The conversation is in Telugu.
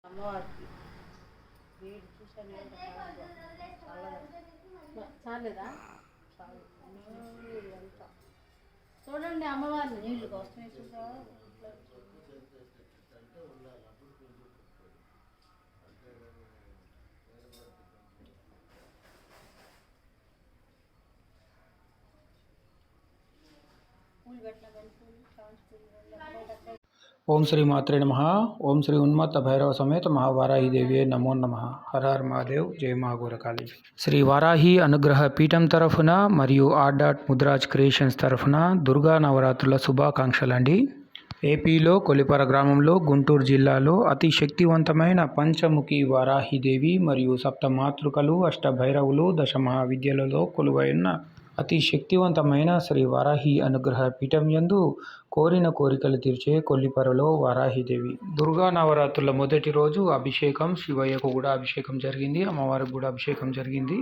అమ్మవారికి వీడు చూసాను చాలేదా చాలు ఎంత చూడండి అమ్మవారిని నీళ్ళు కోసం చూసా పూలు పెట్టిన కానీ పూలు చాన్స్ పూలు ఓం శ్రీ మాత్రే నమః. ఓం శ్రీ ఉన్మత్త భైరవ సమేత మహావారాహి దేవి నమో నమః. హర హర మహాదేవ్. జయ మహాగోరకాళి. శ్రీ వారాహి అనుగ్రహ పీఠం తరఫున మరియు ఆర్డాట్ ముద్రాజ్ క్రియేషన్స్ తరఫున దుర్గా నవరాత్రుల శుభాకాంక్షలండి. ఏపీలో కొలిపర గ్రామంలో గుంటూరు జిల్లాలో అతి శక్తివంతమైన పంచముఖి వారాహిదేవి మరియు సప్తమాతృకలు అష్టభైరవులు దశమహావిద్యలలో కొలువైన అతి శక్తివంతమైన శ్రీ వారాహి అనుగ్రహ పీఠం యందు కోరిన కోరికలు తీర్చే కొల్లిపరలో వారాహిదేవి. దుర్గా నవరాత్రుల మొదటి రోజు అభిషేకం, శివయ్యకు కూడా అభిషేకం జరిగింది, అమ్మవారికి కూడా అభిషేకం జరిగింది.